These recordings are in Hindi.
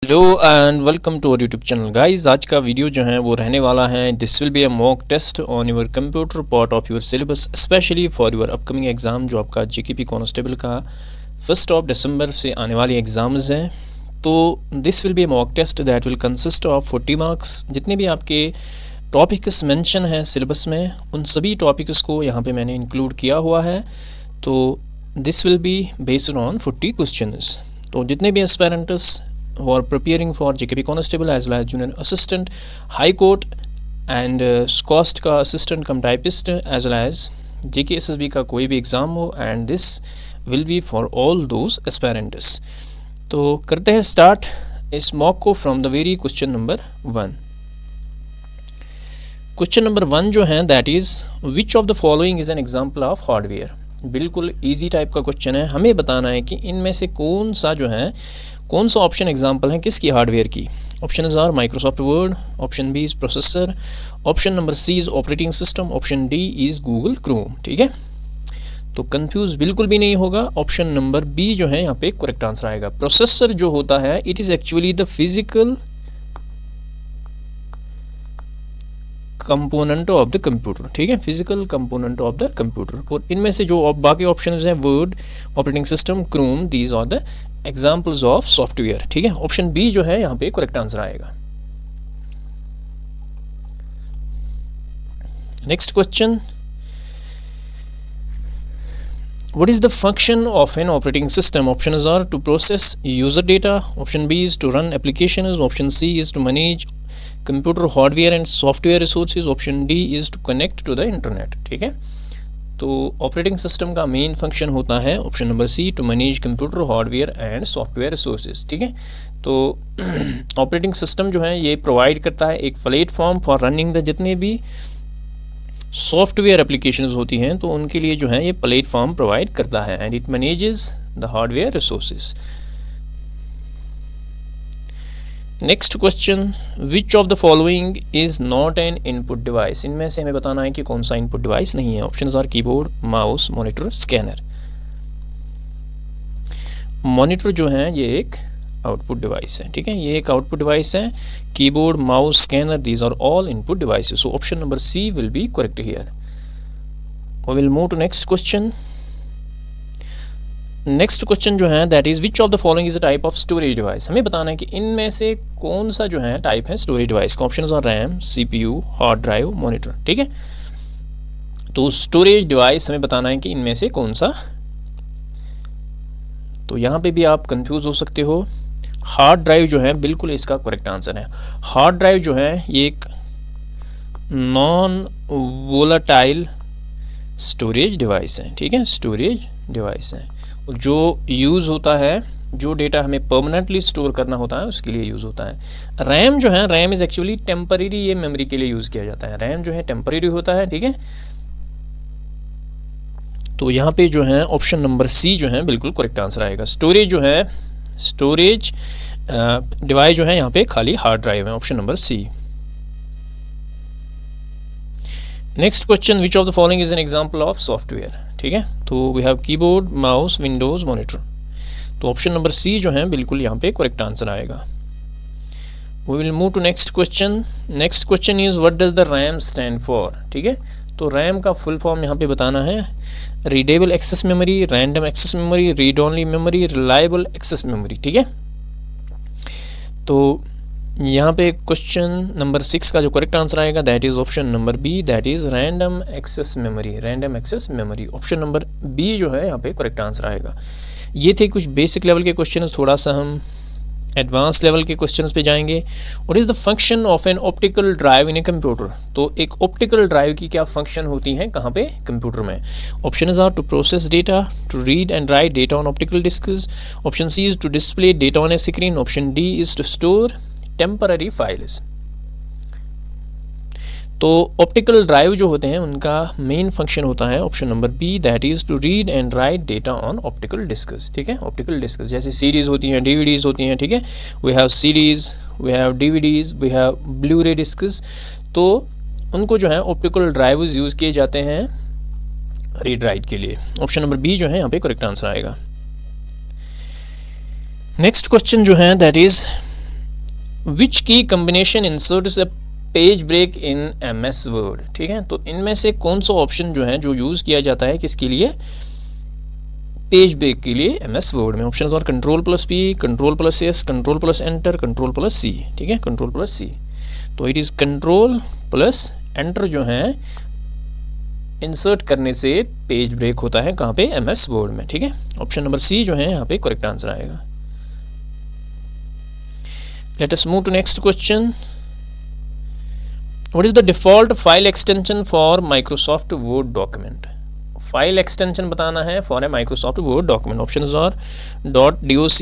Hello and welcome to our YouTube channel guys. आज का वीडियो जो है वो रहने वाला है this will be a mock test on your computer part of your syllabus specially for your upcoming exam जो आपका जीकेपी कांस्टेबल का 1 दिसंबर से आने वाली एग्ज़ाम्स हैं। तो this will be a mock test that will consist of 40 marks. जितने भी आपके टॉपिक्स मेंशन हैं सिलेबस में उन सभी टॉपिक्स को यहाँ पे मैंने इंक्लूड किया हुआ है। तो this will be based on 40 questions. तो जितने भी aspirants who are preparing for JKP Constable as well as Junior Assistant, High Court and SCOST का Assistant कम Typist as well as JK SSB का कोई भी एग्ज़ाम हो and this will be for all those aspirants। तो करते हैं स्टार्ट इस मॉक को from the very question number 1। Question number 1 जो है that is which of the following is an example of hardware. बिल्कुल ईजी टाइप का क्वेश्चन है। हमें बताना है कि इनमें से कौन सा ऑप्शन एग्जाम्पल है किसकी हार्डवेयर की। Option are Microsoft Word, option B is processor, option number C is operating system, option D is Google Chrome. ठीक है, तो कंफ्यूज बिल्कुल भी नहीं होगा। ऑप्शन नंबर बी जो है यहाँ पे करेक्ट आंसर आएगा। प्रोसेसर जो होता है it is actually the physical component of the computer. ठीक है, physical component of the computer. और इनमें से जो बाकी ऑप्शंस हैं Word, operating system, Chrome, these are the examples of software. ठीक है, ऑप्शन बी जो है यहाँ पे करेक्ट आंसर आएगा। Next question, what is the function of an operating system? Options are to process user data, option B is to run applications, option C is to manage computer hardware and software resources, option D is to connect to the internet। ठीक है, तो ऑपरेटिंग सिस्टम का मेन फंक्शन होता है option number C to manage computer hardware and software resources. ठीक है, तो ऑपरेटिंग सिस्टम जो है ये प्रोवाइड करता है एक प्लेटफॉर्म फॉर रनिंग द जितने भी सॉफ्टवेयर एप्लीकेशंस होती हैं तो उनके लिए जो है ये प्लेटफॉर्म प्रोवाइड करता है and it manages the hardware resources. Next question, which of the following is not N input device. इनमें से हमें बताना है कि कौन सा इनपुट डिवाइस नहीं है। Options are keyboard, mouse, monitor, scanner. Monitor जो है ये एक आउटपुट डिवाइस है। ठीक है, ये एक आउटपुट डिवाइस है। Keyboard, mouse, scanner, these are all input devices. So option number C will be correct here. We will move to next question. Next question जो है that is which of the following is a type of storage device. हमें बताना है कि इनमें से कौन सा जो है टाइप है स्टोरेज डिवाइस का। Option are RAM, CPU, hard drive, monitor. ठीक है, तो स्टोरेज डिवाइस हमें बताना है कि इनमें से कौन सा। तो यहाँ पे भी आप कंफ्यूज हो सकते हो। हार्ड ड्राइव जो है बिल्कुल इसका करेक्ट आंसर है। हार्ड ड्राइव जो है ये एक नॉन वोलाटाइल स्टोरेज डिवाइस है। ठीक है, स्टोरेज डिवाइस है जो यूज़ होता है, जो डेटा हमें परमानेंटली स्टोर करना होता है उसके लिए यूज़ होता है। रैम जो है, रैम इज़ एक्चुअली टेम्परेरी, ये मेमोरी के लिए यूज़ किया जाता है। रैम जो है टेम्परेरी होता है। ठीक है, तो यहाँ पे जो है ऑप्शन नंबर सी जो है बिल्कुल करेक्ट आंसर आएगा। स्टोरेज जो है, स्टोरेज डिवाइस जो है यहाँ पे खाली हार्ड ड्राइव है। Option number C. Next question, which of the following is an example of software. ठीक है, तो we have keyboard, mouse, Windows, monitor. तो ऑप्शन नंबर सी जो है बिल्कुल यहाँ पे करेक्ट आंसर आएगा। We will move to next question. Next question is what does the RAM stand for. ठीक है, तो रैम का फुल फॉर्म यहाँ पे बताना है। Readable access memory, random access memory, read only memory, reliable access memory. ठीक है, तो यहाँ पे क्वेश्चन नंबर 6 का जो करेक्ट आंसर आएगा that is option number B, that is random access memory. Random access memory option number B जो है यहाँ पे करेक्ट आंसर आएगा। ये थे कुछ बेसिक लेवल के क्वेश्चन। थोड़ा सा हम एडवांस लेवल के क्वेश्चंस पे जाएंगे। What is the function of an optical drive in a computer. तो एक ऑप्टिकल ड्राइव की क्या फंक्शन होती है कहाँ पे, कंप्यूटर में। Option are to process data, to read and write data on optical discs, option C is to display data on a screen, option D is to store temporary files. तो ऑप्टिकल ड्राइव जो होते हैं उनका मेन फंक्शन होता है option number B, that is to read and write data on optical discs. ठीक है, ऑप्टिकल डिस्क जैसे सीडीज़ होती हैं, डीवीडीज़ होती हैं। ठीक है, we have CDs, we have DVDs, we have Blu-ray discs. तो उनको जो है ऑप्टिकल ड्राइव्स यूज़ किए जाते हैं रीड राइट के लिए। ऑप्शन नंबर बी जो है यहाँ पे करेक्ट आंसर आएगा। नेक्स्ट क्वेश्चन जो है that is which key combination inserts a page break in MS Word, ठीक है। तो इनमें से कौन सा ऑप्शन जो है जो यूज़ किया जाता है किसके लिए, पेज ब्रेक के लिए MS वर्ड में। ऑप्शन और Ctrl+P, Ctrl+S, Ctrl+Enter, Ctrl+C, ठीक है, Ctrl+C। तो इट इज़ Ctrl+Enter जो है इंसर्ट करने से पेज ब्रेक होता है कहाँ पे, MS वर्ड में, ठीक है। ऑप्शन नंबर C जो है यहाँ पे करेक्ट आंसर आएगा। Let us move to next question. What is the default file extension for Microsoft Word document. File extension बताना है for a Microsoft Word document. Option are .doc,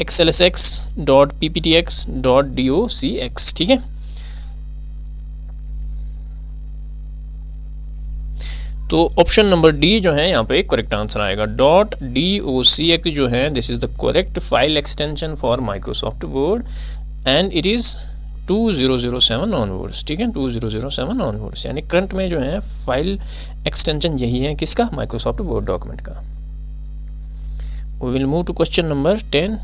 .xlsx, .pptx, .docx, ठीक है। तो ऑप्शन नंबर डी जो है यहाँ पे करेक्ट आंसर आएगा। .docx जो है this is the correct file extension for Microsoft word and it is 2007 onwards, ठीक है, 2007 ऑनवर्ड्स, यानी करंट में जो है फाइल एक्सटेंशन यही है किसका, माइक्रोसॉफ्ट वर्ड डॉक्यूमेंट का। We will move to question number 10।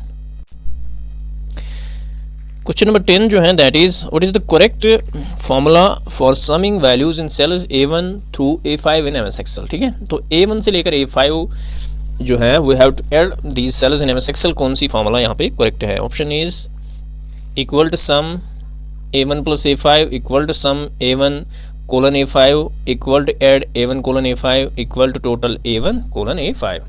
Question number 10 जो है that is what is the correct formula for summing values in cells A1 through A5 in MS Excel, ठीक है। तो A1 से लेकर A5 जो है we have to add these cells in MS Excel. कौन सी फॉर्मूला यहाँ पे करेक्ट है। Option is equal to sum A1 plus A5 equal to sum A1 colon A5 equal to add A1 colon A5 equal to total A1 colon A5।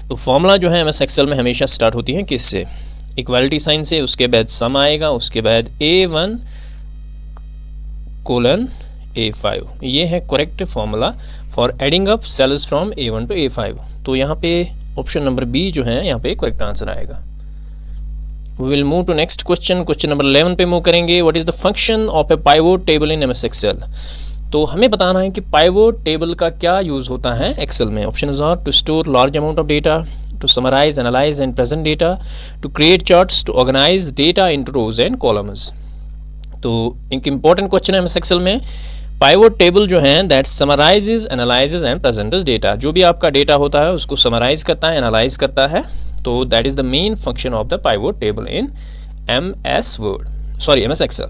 तो फॉर्मूला जो है MS एक्सेल में हमेशा स्टार्ट होती है किससे, इक्वालिटी साइन से, उसके बाद सम आएगा, उसके बाद A1 colon A5। ये है correct formula for adding up cells from A1 to A5। तो यहाँ पे ऑप्शन नंबर बी जो है यहाँ पे करेक्ट आंसर आएगा। We will move to next question। Question number 11 पे मूव करेंगे। What is the function of a pivot table in MS Excel. तो हमें बताना है कि पाइवोट टेबल का क्या यूज़ होता है एक्सेल में। Option are to store large amount of data, to summarise, analyse and present data, to create charts, to organise data into rows and columns. तो एक इंपॉर्टेंट क्वेश्चन है MS एक्सेल में। पाइवोट टेबल जो है that summarises, analyses and presents data. जो भी आपका डेटा होता है उसको समराइज करता है, एनालाइज करता है। तो that is the main function of the pivot table in MS Excel.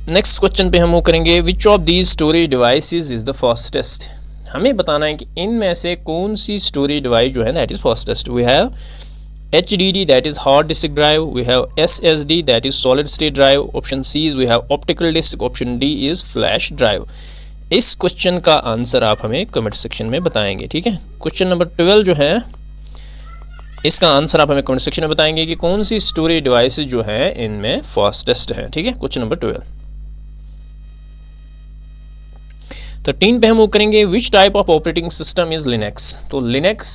Next question पे हम वो करेंगे which of these storage devices is the fastest. हमें बताना है कि इनमें से कौन सी स्टोरेज डिवाइस जो है that is fastest. We have HDD that is hard disk drive, we have SSD that is solid state drive, option C is we have optical disc, option D is flash drive. इस क्वेश्चन का आंसर आप हमें कमेंट सेक्शन में बताएंगे, ठीक है। क्वेश्चन नंबर 12 जो है इसका आंसर आप हमें कमेंट सेक्शन में बताएंगे कि कौन सी स्टोरेज डिवाइसेस जो है इनमें फास्टेस्ट है, ठीक है। Question number 12। 13 पे हम वो करेंगे विच type of operating system is Linux. तो लिनक्स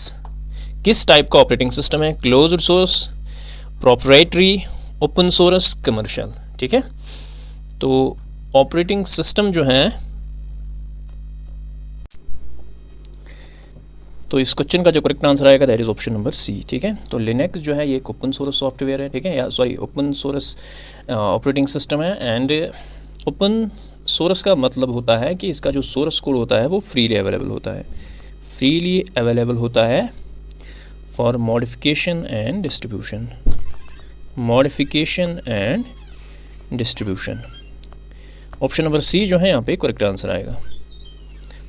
किस टाइप का ऑपरेटिंग सिस्टम है, closed source, proprietary, open source, commercial, ठीक है। तो ऑपरेटिंग सिस्टम जो है, तो इस क्वेश्चन का जो करेक्ट आंसर आएगा that is option number C, ठीक है। तो लिनक्स जो है ये एक ओपन सोर्स सॉफ्टवेयर है, ठीक है, या sorry open source operating system है। एंड ओपन सोर्स का मतलब होता है कि इसका जो सोर्स कोड होता है वो फ्रीली अवेलेबल होता है, फ्रीली अवेलेबल होता है for modification and distribution, modification and distribution. Option number C जो है यहाँ पे करेक्ट आंसर आएगा।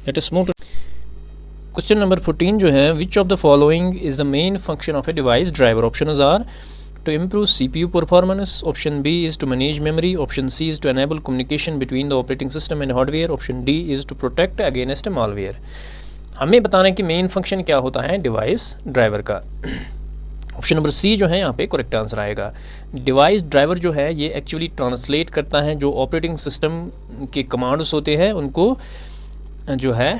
Let us move to question number 14 जो है which of the following is the main function of a device driver. Option are to improve CPU performance, option B is to manage memory, option C is to enable communication between the operating system and hardware, option D is to protect against malware. हमें बताना है कि मेन फंक्शन क्या होता है डिवाइस ड्राइवर का। ऑप्शन नंबर सी जो है यहाँ पे करेक्ट आंसर आएगा। डिवाइस ड्राइवर जो है ये एक्चुअली ट्रांसलेट करता है जो ऑपरेटिंग सिस्टम के कमांड्स होते हैं उनको जो है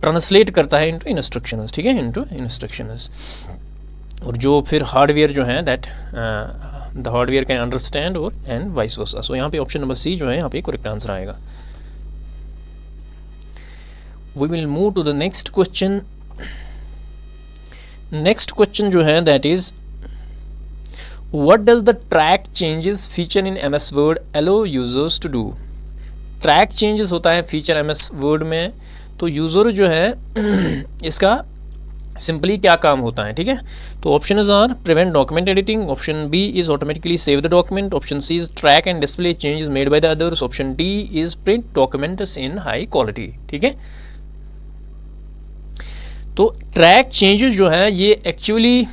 ट्रांसलेट करता है इनटू इंस्ट्रक्शंस, ठीक है, इनटू इंस्ट्रक्शंस। और जो फिर हार्डवेयर जो है that the hardware can understand और एंड वाइस वर्सा। सो यहाँ पे ऑप्शन नंबर सी जो है यहाँ पे करेक्ट आंसर आएगा। We will move to the next question. Next question जो है that is what does the track changes feature in MS Word allow users to do. Track changes होता है फीचर MS वर्ड में, तो यूज़र जो है इसका सिंपली क्या काम होता है, ठीक है। तो option are prevent document editing, option B is automatically save the document, option C is track and display changes made by the others, option D is print documents in high quality, ठीक है। तो ट्रैक चेंजेस जो है ये एक्चुअली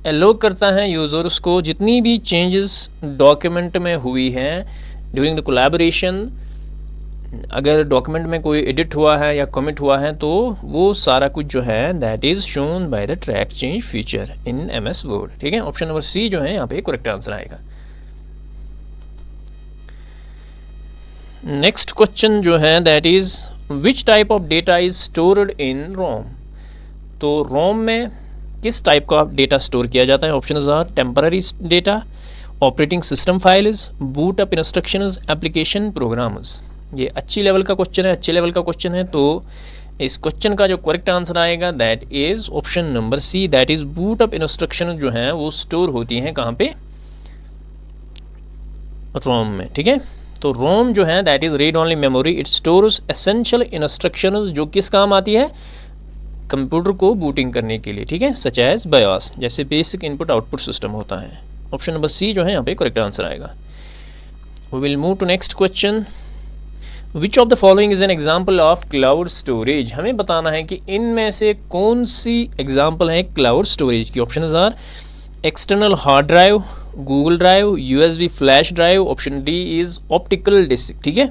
अलो करता है यूज़र्स को जितनी भी चेंजेस डॉक्यूमेंट में हुई हैं ड्यूरिंग द कोलैबोरेशन, अगर डॉक्यूमेंट में कोई एडिट हुआ है या कमिट हुआ है तो वो सारा कुछ जो है that is shown by the track change feature in MS Word, ठीक है। ऑप्शन नंबर सी जो है यहाँ पे करेक्ट आंसर आएगा। नेक्स्ट क्वेश्चन जो है that is which type of data is stored in ROM. तो रोम में किस टाइप का डेटा स्टोर किया जाता है। Option are temporary data, operating system files, boot up instructions, application programs. ये अच्छी लेवल का क्वेश्चन है, अच्छे लेवल का क्वेश्चन है। तो इस क्वेश्चन का जो करेक्ट आंसर आएगा that is option number C, that is boot up instruction जो हैं वो स्टोर होती हैं कहाँ पे, रोम में, ठीक है। तो रोम जो है that is read only memory, it stores essential instructions जो किस काम आती है, कंप्यूटर को बूटिंग करने के लिए, ठीक है, सच एज बायोस, जैसे बेसिक इनपुट आउटपुट सिस्टम होता है। ऑप्शन नंबर सी जो है यहाँ पे करेक्ट आंसर आएगा। We will move to next question, which of the following is an example of cloud storage. हमें बताना है कि इनमें से कौन सी एग्जाम्पल है क्लाउड स्टोरेज की। Option are external hard drive, Google Drive, USB flash drive, option D is optical disc, ठीक है।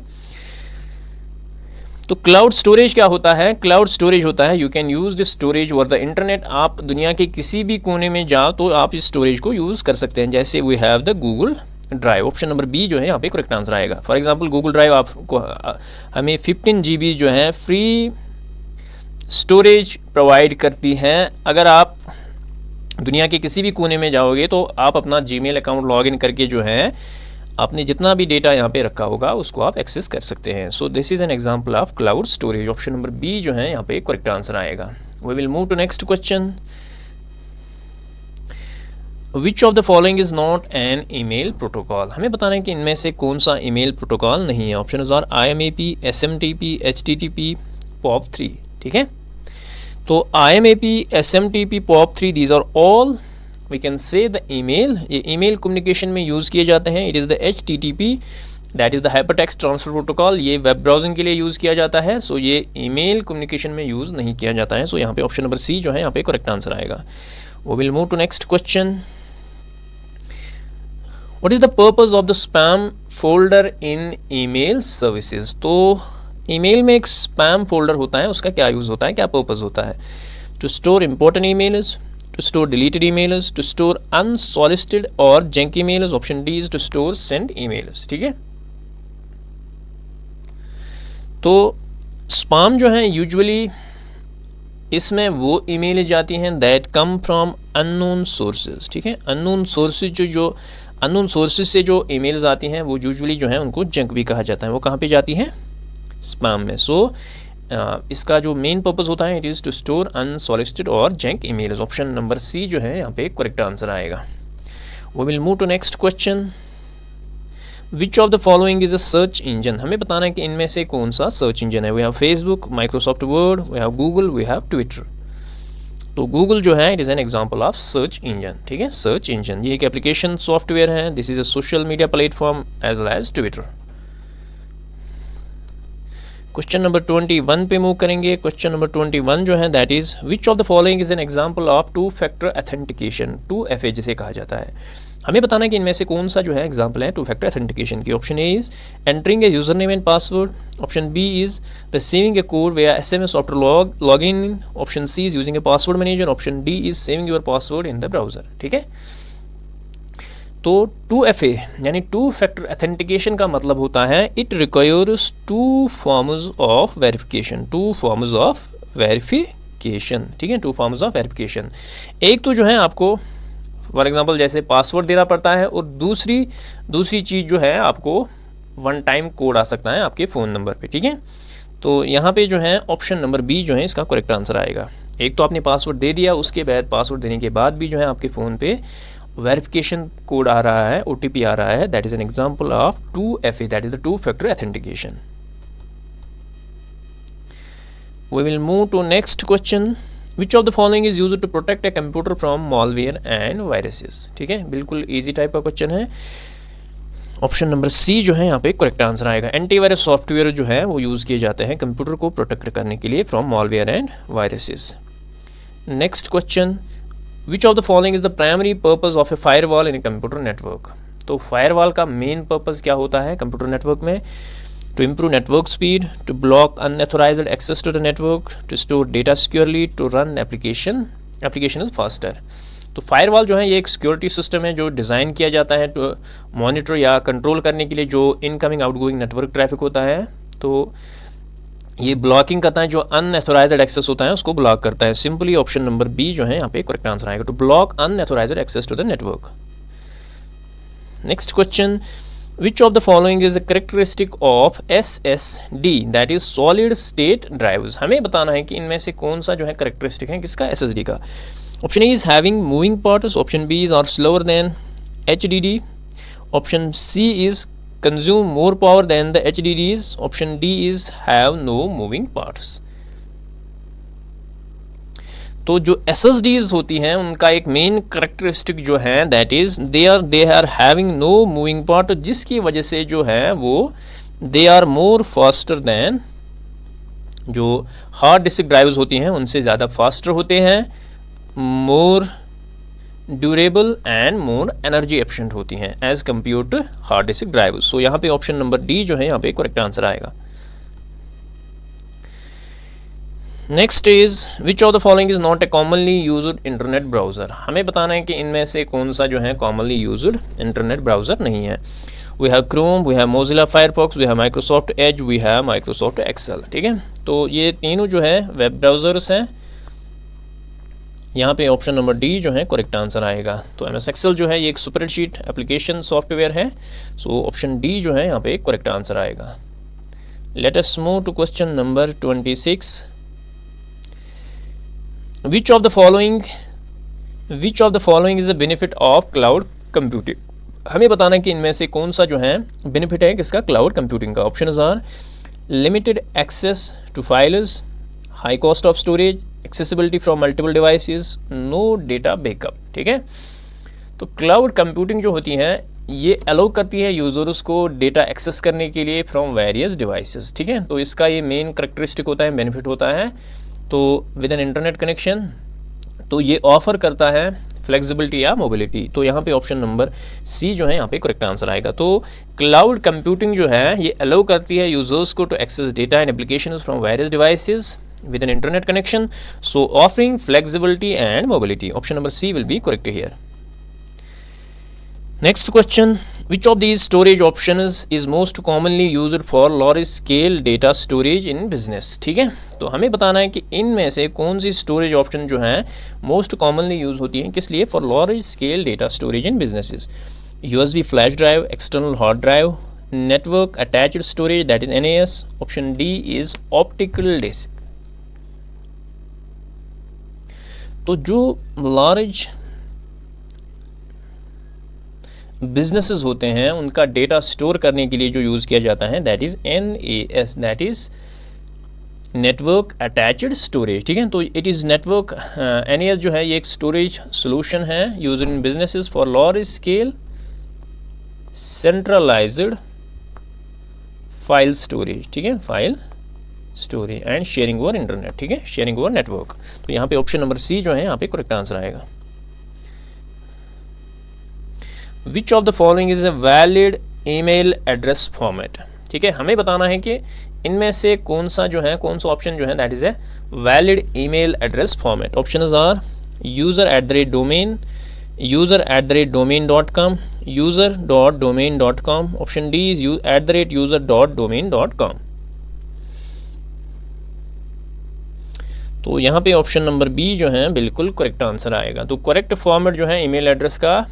तो क्लाउड स्टोरेज क्या होता है, क्लाउड स्टोरेज होता है you can use this storage over the internet. आप दुनिया के किसी भी कोने में जाओ तो आप इस स्टोरेज को यूज़ कर सकते हैं, जैसे we have the Google Drive. Option number B जो है यहाँ पे करेक्ट आंसर आएगा। फॉर एग्जांपल गूगल ड्राइव आपको हमें 15 GB जो है फ्री स्टोरेज प्रोवाइड करती है। अगर आप दुनिया के किसी भी कोने में जाओगे तो आप अपना जीमेल अकाउंट लॉगिन करके जो है आपने जितना भी डेटा यहाँ पे रखा होगा उसको आप एक्सेस कर सकते हैं। So this is an example of cloud storage. Option number B जो है यहाँ पे करेक्ट आंसर आएगा। We will move to next question, which of the following is not an email protocol. हमें बताना है कि इनमें से कौन सा ईमेल प्रोटोकॉल नहीं है। Option are IMAP, SMTP, HTTP, POP3, ठीक है। तो IMAP, SMTP, POP3 these are all we can say the email, ये ईमेल कम्युनिकेशन में यूज़ किए जाते हैं। It is the HTTP that is the hypertext transfer protocol, ये वेब ब्राउजिंग के लिए यूज़ किया जाता है। सो ये ईमेल कम्युनिकेशन में यूज़ नहीं किया जाता है। सो यहाँ पे ऑप्शन नंबर सी जो है यहाँ पे करेक्ट आंसर आएगा। We will move to next question, what is the purpose of the spam folder in email services. तो ईमेल में एक स्पैम फोल्डर होता है, उसका क्या यूज़ होता है, क्या पर्पज़ होता है। To store important emails, to store deleted emails, to store unsolicited or junk emails, option D is to store sent emails, ठीक है। तो स्पैम जो है यूजुअली इसमें वो ईमेल जाती हैं that come from unknown sources, ठीक है। अननोन सोर्सेज जो अननोन सोर्सेज से जो ईमेल्स आती हैं वो यूजुअली जो है उनको जंक भी कहा जाता है। वो कहाँ पे जाती हैं, स्पैम में। सो इसका जो मेन पर्पस होता है it is to store unsolicited और junk emails. Option number C जो है यहाँ पे करेक्ट आंसर आएगा। We will move to next question, which of the following is a search engine. हमें बताना है कि इनमें से कौन सा सर्च इंजन है। We have Facebook, Microsoft Word, we have Google, we have Twitter. तो गूगल जो है it is an example of search engine, ठीक है। सर्च इंजन ये एक एप्लीकेशन सॉफ्टवेयर है, this is a social media platform as well as Twitter. Question number 21 पे मूव करेंगे। क्वेश्चन नंबर 21 जो है that is which of the following is an example of 2 factor authentication, 2FA जिसे कहा जाता है। हमें बताना है कि इनमें से कौन सा जो है एग्जाम्पल है 2 फैक्टर ऑथेंटिकेशन की। Option A is entering a user name and password, option B is receiving a code where SMS after log in, option C is using a password manager, option D is saving your password in the browser, ठीक है। तो 2FA यानी 2 फैक्टर ऑथेंटिकेशन का मतलब होता है it requires 2 forms of verification, 2 forms of verification, ठीक है। 2 फॉर्म्स ऑफ वेरिफिकेशन, एक तो जो है आपको फॉर एग्जांपल जैसे पासवर्ड देना पड़ता है और दूसरी चीज़ जो है आपको 1 टाइम कोड आ सकता है आपके फ़ोन नंबर पे, ठीक है। तो यहाँ पे जो है ऑप्शन नंबर बी जो है इसका करेक्ट आंसर आएगा। एक तो आपने पासवर्ड दे दिया, उसके बाद पासवर्ड देने के बाद भी जो है आपके फ़ोन पे वेरिफिकेशन कोड आ रहा है, OTP आ रहा है, that is an example of 2FA, that is the 2 factor authentication. We will move to next question, which of the following is used to protect a computer from malware and viruses. ठीक है, बिल्कुल ईजी टाइप का क्वेश्चन है। ऑप्शन नंबर सी जो है यहाँ पे करेक्ट आंसर आएगा। एंटीवायरस सॉफ्टवेयर जो है वो यूज़ किए जाते हैं कंप्यूटर को प्रोटेक्ट करने के लिए from malware and viruses. Next question, which of the following is the primary purpose of a firewall in a computer network. तो फायरवॉल का मेन पर्पस क्या होता है कंप्यूटर नेटवर्क में? To improve network speed, to block unauthorised access to the network, to store data securely, to run application is faster. तो फायरवॉल जो है ये एक सिक्योरिटी सिस्टम है जो डिज़ाइन किया जाता है टू मॉनिटर या कंट्रोल करने के लिए जो इनकमिंग आउटगोइंग नेटवर्क ट्रैफिक होता है। तो ये ब्लॉकिंग करता है, जो अनऑथराइज्ड एक्सेस होता है उसको ब्लॉक करता है। सिंपली ऑप्शन नंबर बी जो है यहाँ पे करेक्ट आंसर आएगा, to block unauthorised access to the network. Next question, which of the following is a characteristic of SSD that is solid state drives. हमें बताना है कि इनमें से कौन सा जो है कैरेक्टरिस्टिक है किसका, SSD का। Option A is having moving parts, option B is are slower than HDD, option C is consume more power than the HDDs, option D is have no moving parts। तो जो SSDs होती हैं उनका एक मेन करेक्टरिस्टिक जो है that is they are having no moving part, जिसकी वजह से जो है वो they are more faster than जो हार्ड डिस्क ड्राइव्स होती हैं उनसे ज़्यादा फास्टर होते हैं, more durable and more energy efficient होती हैं as compared to hard disk drive. So यहाँ पे ऑप्शन नंबर डी जो है यहाँ पे करेक्ट आंसर आएगा। Next is which of the following is not A commonly used internet browser. हमें बताना है कि इनमें से कौन सा जो है कॉमनली यूज्ड इंटरनेट ब्राउजर नहीं है। We have Chrome, we have Mozilla Firefox, we have Microsoft Edge, we have Microsoft Excel. ठीक है, तो ये तीनों जो है वेब ब्राउजर्स हैं। यहाँ पे ऑप्शन नंबर डी जो है करेक्ट आंसर आएगा। तो MS एक्सेल जो है ये एक स्प्रेडशीट एप्लीकेशन सॉफ्टवेयर है। सो ऑप्शन डी जो है यहाँ पे करेक्ट आंसर आएगा। Let us move to question number 26। Which of the following is the benefit of cloud computing. हमें बताना है कि इनमें से कौन सा जो है बेनिफिट है किसका, क्लाउड कंप्यूटिंग का। Option are limited access to files, high cost of storage, accessibility from multiple devices, no data backup. ठीक है, तो क्लाउड कंप्यूटिंग जो होती है ये अलाउ करती है यूज़र्स को डेटा एक्सेस करने के लिए फ्रॉम वेरियस डिवाइसेस। ठीक है, तो इसका ये मेन करेक्टरिस्टिक होता है, बेनिफिट होता है। तो विद एन इंटरनेट कनेक्शन तो ये ऑफर करता है फ्लेक्सिबिलिटी या मोबिलिटी। तो यहाँ पे ऑप्शन नंबर सी जो है यहाँ पे करेक्ट आंसर आएगा। तो क्लाउड कंप्यूटिंग जो है ये अलाउ करती है यूज़र्स को to access data and applications from various devices with an internet connection, so offering flexibility and mobility. Option number C will be correct here. Next question, which of these storage options is most commonly used for large scale data storage in business। ठीक है, तो हमें बताना है कि इनमें से कौन सी स्टोरेज ऑप्शन जो है मोस्ट कॉमनली यूज होती है किस लिए, for large scale data storage in businesses. USB flash drive, external hard drive, network attached storage that is NAS, option D is optical disc. तो जो लार्ज बिजनेसेस होते हैं उनका डेटा स्टोर करने के लिए जो यूज़ किया जाता है that is NAS, that is network attached storage. ठीक है, तो इट इज़ नेटवर्क NAS जो है ये एक स्टोरेज सोल्यूशन है use in businesses for large scale centralised file storage. ठीक है, file storage and sharing over internet. ठीक है, शेयरिंग ओवर नेटवर्क। तो यहाँ पे ऑप्शन नंबर सी जो है यहाँ पे करेक्ट आंसर आएगा। विच of the following is a valid email address format. ठीक है, हमें बताना है कि इनमें से कौन सा ऑप्शन जो है that is a valid email address format. Option are user@domain, user@domain.com, user.domain.com, option D is user.domain.com। तो यहाँ पे ऑप्शन नंबर बी जो है बिल्कुल करेक्ट आंसर आएगा। तो करेक्ट फॉर्मेट जो है ईमेल एड्रेस का,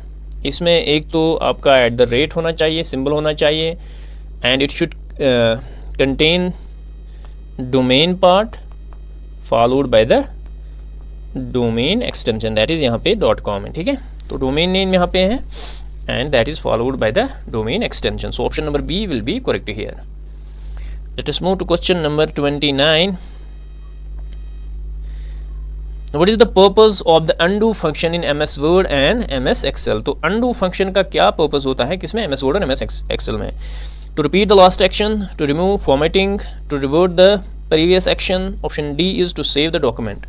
इसमें एक तो आपका @ होना चाहिए, सिंबल होना चाहिए, and it should contain domain part followed by the domain extension that is यहाँ पे .com है। ठीक है, तो डोमेन नेम यहाँ पे है and that is followed by the domain extension. So option number B will be correct here. Let us move to question number 29। What is the purpose of the undo function in MS Word and MS Excel. तो अनडू फंक्शन का क्या पर्पस होता है किसमें, MS वर्ड और MS एक्सेल में। To repeat the last action, to remove formatting, to revert the previous action. Option D is to save the document.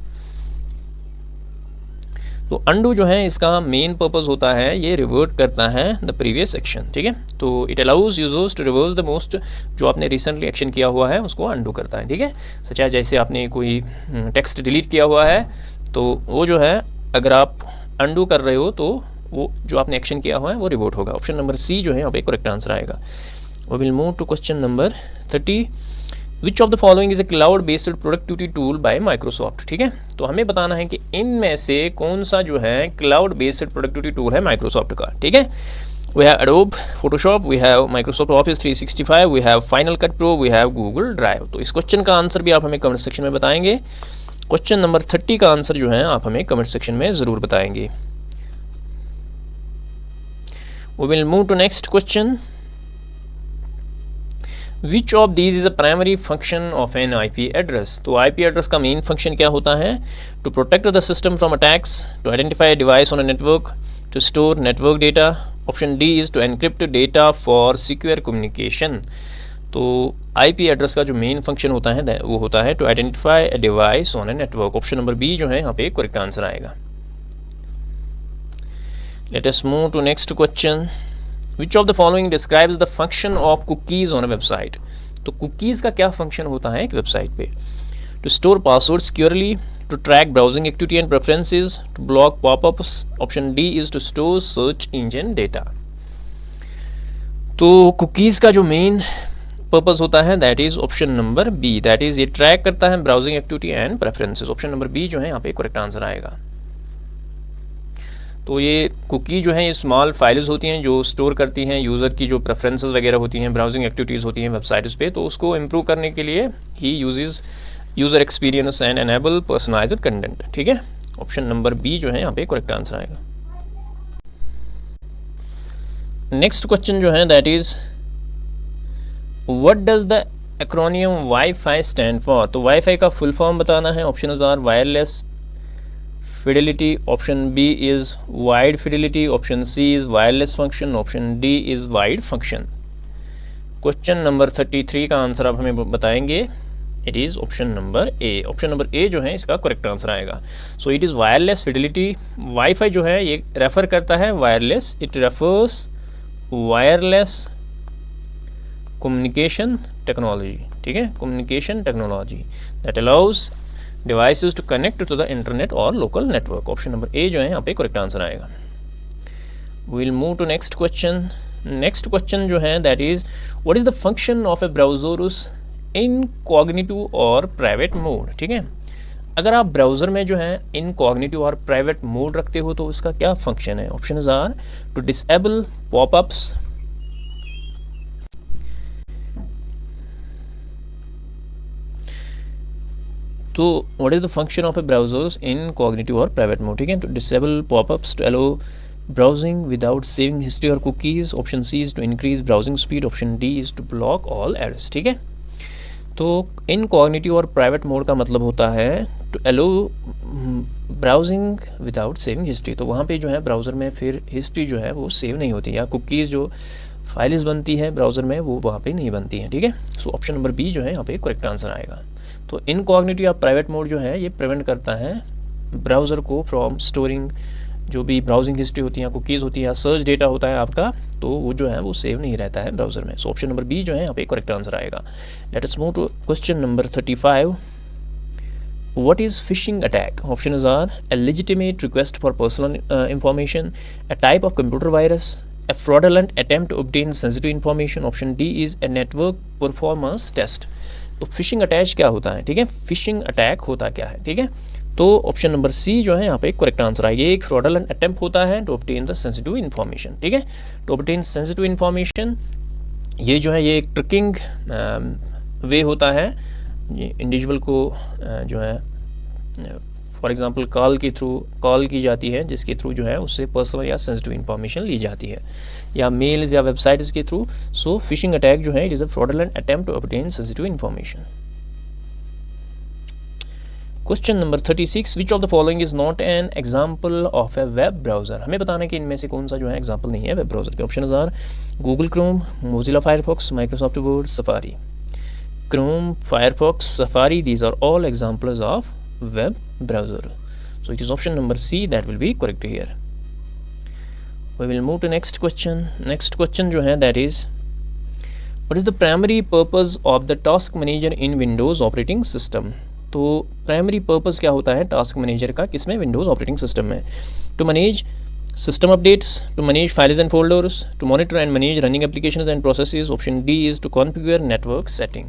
तो अनडू जो है इसका मेन पर्पस होता है ये रिवर्ट करता है द प्रीवियस एक्शन, ठीक है। तो it allows users to reverse the most, जो आपने रिसेंटली एक्शन किया हुआ है उसको अनडू करता है, ठीक है। सच है जैसे आपने कोई टेक्स्ट डिलीट किया हुआ है तो वो जो है अगर आप अनडू कर रहे हो तो वो जो आपने एक्शन किया हुआ है वो रिवर्ट होगा। ऑप्शन नंबर सी जो है यहाँ पे करेक्ट आंसर आएगा। We will move to question number 30। Which of the following is a cloud based productivity tool by Microsoft, ठीक है। तो हमें बताना है कि इनमें से कौन सा जो है क्लाउड बेस्ड प्रोडक्टिविटी टूल है माइक्रोसॉफ्ट का, ठीक है। We have Adobe Photoshop, we have Microsoft Office 365, we have Final Cut Pro, we have Google Drive. तो इस क्वेश्चन का आंसर भी आप हमें कमेंट सेक्शन में बताएंगे। क्वेश्चन नंबर 30 का आंसर जो है आप हमें कमेंट सेक्शन में ज़रूर बताएंगे। We will move to next question. Which of these is a primary function of an IP address. तो IP एड्रेस का मेन फंक्शन क्या होता है, to protect the system from attacks, to identify device on a network, to store network data. Option D is to encrypt data for secure communication. तो IP एड्रेस का जो मेन फंक्शन होता है वो होता है to identify a device on a network. Option number B जो है यहाँ पे करेक्ट आंसर आएगा। Let us move to next question. Which of the following describes the function of cookies on a website? तो cookies का क्या फंक्शन होता है एक वेबसाइट पे, to store passwords securely, to track browsing activity and preferences, to block pop-ups. Option D is to store search engine data. तो cookies का जो मेन पर्पस होता है that is option number B, that is ये ट्रैक करता है browsing activity and preferences. Option number B जो है यहाँ पे करेक्ट आंसर आएगा। तो ये कुकी जो है ये स्मॉल फाइल्स होती हैं जो स्टोर करती हैं यूज़र की जो प्रेफरेंसेस वगैरह होती हैं, ब्राउजिंग एक्टिविटीज़ होती हैं वेबसाइट्स पे, तो उसको इम्प्रूव करने के लिए ही uses user experience and enable personalised content, ठीक है। ऑप्शन नंबर बी जो है यहाँ पे करेक्ट आंसर आएगा। नेक्स्ट क्वेश्चन जो है that is what does the acronym WiFi stand for. तो वाईफाई का फुल फॉर्म बताना है। Option are wireless fidelity, option B is wide fidelity, option C is wireless function, option D is wide function। Question number 33 का आंसर आप हमें बताएंगे। It is option number A. Option number A जो है इसका करेक्ट आंसर आएगा। So it is wireless fidelity. WiFi जो है ये रेफर करता है wireless, it refers wireless communication technology, ठीक है, communication technology that allows devices to connect to the internet और local network. Option number A जो है यहाँ पे करेक्ट आंसर आएगा। We will move to next question. Next question जो है that is what is the function of a browsers incognito और प्राइवेट मोड, ठीक है। अगर आप ब्राउज़र में जो है इनकॉग्निटिव और प्राइवेट मोड रखते हो तो इसका क्या फंक्शन है। Option are to disable popups, तो what is the function of a browsers incognito और प्राइवेट मोड, ठीक है। तो disable popups, to allow browsing without saving history और cookies. Option C is to increase browsing speed. Option D is to block all errors, ठीक है। तो इन कॉग्निटिव और प्राइवेट मोड का मतलब होता है to allow browsing without saving history. तो वहाँ पे जो है ब्राउज़र में फिर हिस्ट्री जो है वो सेव नहीं होती, या कुकीज़ जो फाइल्स बनती है ब्राउज़र में वो वहाँ पे नहीं बनती हैं, ठीक है। सो ऑप्शन नंबर बी जो है यहाँ पे करेक्ट आंसर आएगा। तो इनकॉग्निटिव या प्राइवेट मोड जो है ये प्रिवेंट करता है ब्राउज़र को फ्रॉम स्टोरिंग जो भी ब्राउजिंग हिस्ट्री होती है, कुकीज़ होती है या सर्च डेटा होता है आपका, तो वो जो है वो सेव नहीं रहता है ब्राउज़र में। सो ऑप्शन नंबर बी जो है यहाँ पे करेक्ट आंसर आएगा। Let us move to question number 35। What is phishing attack? Options are a legitimate request for personal information, a type of computer virus, a fraudulent attempt to obtain sensitive information. Option D is a network performance test. तो फिशिंग अटैच क्या होता है, ठीक है, फिशिंग अटैक होता क्या है, ठीक है। तो ऑप्शन नंबर सी जो है यहाँ पे करेक्ट आंसर आएगा। ये एक फ्रॉडुलेंट अटेम्प्ट होता है to obtain the sensitive information, ठीक है। टू ऑब्टेन सेंसिटिव इन्फॉर्मेशन ये जो है ये एक ट्रिकिंग वे होता है, ये इंडिविजुअल को जो है फॉर एग्जांपल कॉल की जाती है जिसके थ्रू जो है उससे पर्सनल या सेंसिटिव इन्फॉर्मेशन ली जाती है, या मेल्स या वेबसाइट्स के थ्रू। सो फिशिंग अटैक जो है it is a fraudulent attempt to obtain sensitive information. Question number 36, which of the following is not an example of a web browser. हमें बताना है कि इनमें से कौन सा जो है एग्जाम्पल नहीं है वेब ब्राउज़र के। Option are Google Chrome, Mozilla Firefox, Microsoft Word, Safari. Chrome, Firefox, Safari, these are all examples of web browser, so it is option number C that will be correct here. We will move to next question. Next question जो है that is, what is the primary purpose of the task manager in Windows operating system? तो प्राइमरी पर्पस क्या होता है टास्क मैनेजर का किसमें? विंडोज़ ऑपरेटिंग सिस्टम में। To manage system updates, to manage files and folders, to monitor and manage running applications and processes. Option D is to configure network setting.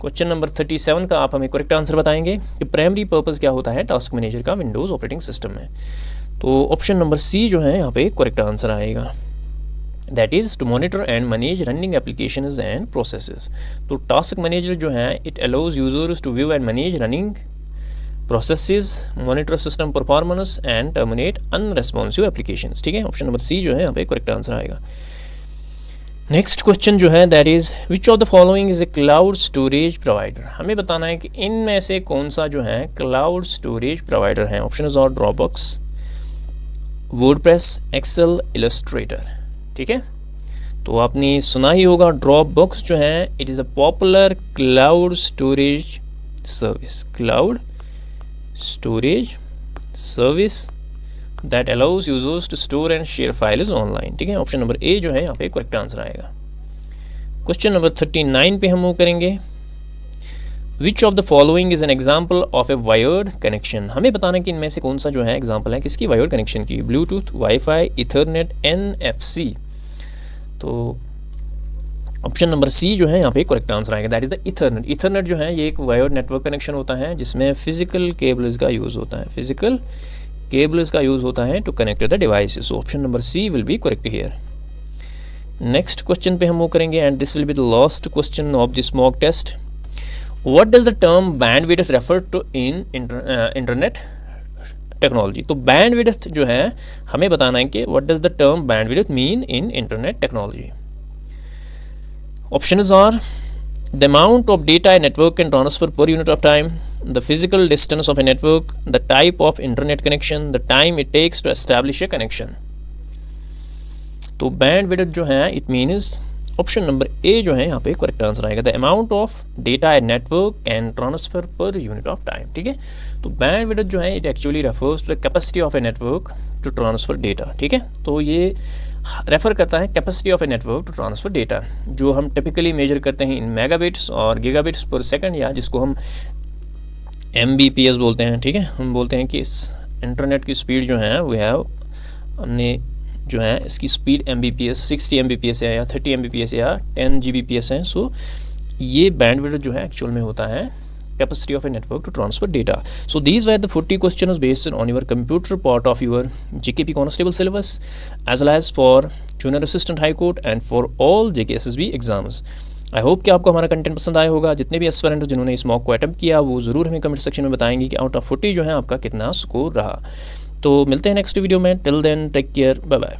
Question number 37 का आप हमें करेक्ट आंसर बताएंगे कि प्राइमरी पर्पस क्या होता है टास्क मैनेजर का विंडोज़ ऑपरेटिंग सिस्टम में। तो ऑप्शन नंबर सी जो है यहाँ पे करेक्ट आंसर आएगा, that is to monitor and manage running applications and processes. तो टास्क मैनेजर जो है it allows users to view and manage running processes, monitor system performance and terminate unresponsive applications. ठीक है, ऑप्शन नंबर सी जो है यहाँ पे करेक्ट आंसर आएगा। नेक्स्ट क्वेश्चन जो है that is which of the following is a cloud storage provider. हमें बताना है कि इनमें से कौन सा जो है क्लाउड स्टोरेज प्रोवाइडर है। ऑप्शन इज और ड्रॉपबॉक्स, वर्डप्रेस, एक्सेल, इलस्ट्रेटर। ठीक है, तो आपने सुना ही होगा ड्रॉपबॉक्स जो है it is a popular cloud storage service, cloud storage service that allows users to store and share files online। ठीक है, ऑप्शन नंबर ए जो है यहाँ पे करेक्ट आंसर आएगा। क्वेश्चन नंबर 39 पे हम मूव करेंगे। Which of the following is an example of A wired connection. हमें बताना कि इनमें से कौन सा जो है एग्जाम्पल है किसकी वायर्ड कनेक्शन की। Bluetooth, wifi, Ethernet, NFC। तो ऑप्शन नंबर सी जो है यहाँ पे करेक्ट आंसर आएगा, that is the Ethernet. Ethernet जो है ये एक वायर्ड नेटवर्क कनेक्शन होता है जिसमें फिजिकल केबल्स का यूज़ होता है, फिजिकल केबल्स का यूज़ होता है to connect the devices. Option number C will be correct here. Next question पे हम मूव करेंगे and this will be the last question of this mock test. What does the term bandwidth refer to in internet technology. तो बैंडविड्थ जो है हमें बताना है कि what does the term bandwidth mean in internet technology. Options are the amount of data a network can transfer per unit of time, the physical distance of a network, the type of internet connection, the time it takes to establish a connection। तो bandwidth जो है it means option number A जो है यहाँ पे करेक्ट आंसर आएगा, the amount of data a network can transfer per unit of time. ठीक है, तो बैंडविड्थ जो है it actually refers to the capacity of a network to transfer data. ठीक है, तो ये रेफ़र करता है capacity of a network to transfer data, जो हम टिपिकली मेजर करते हैं इन मेगाबिट्स और गीगाबिट्स पर सेकंड, या जिसको हम MBPS बोलते हैं। ठीक है, हम बोलते हैं कि इस इंटरनेट की स्पीड जो है वो है हमने जो है इसकी स्पीड MBPS 60 MBPS है या 30 MBPS या 10 GBPS है। सो ये बैंडविड्थ जो है एक्चुअल में होता है capacity of a network to transfer data. So these were the 40 questions based on your computer part of your JKP Constable syllabus, as well as for Junior Assistant High Court and for all JKSSB exams. I hope कि आपको हमारा कंटेंट पसंद आया होगा। जितने भी एस्पिरेंट जिन्होंने इस मॉक को अटेम्प्ट किया वो ज़रूर हमें कमेंट सेक्शन में बताएंगे कि आउट ऑफ 40 जो है आपका कितना स्कोर रहा। तो मिलते हैं नेक्स्ट वीडियो में। Till then take care, bye bye.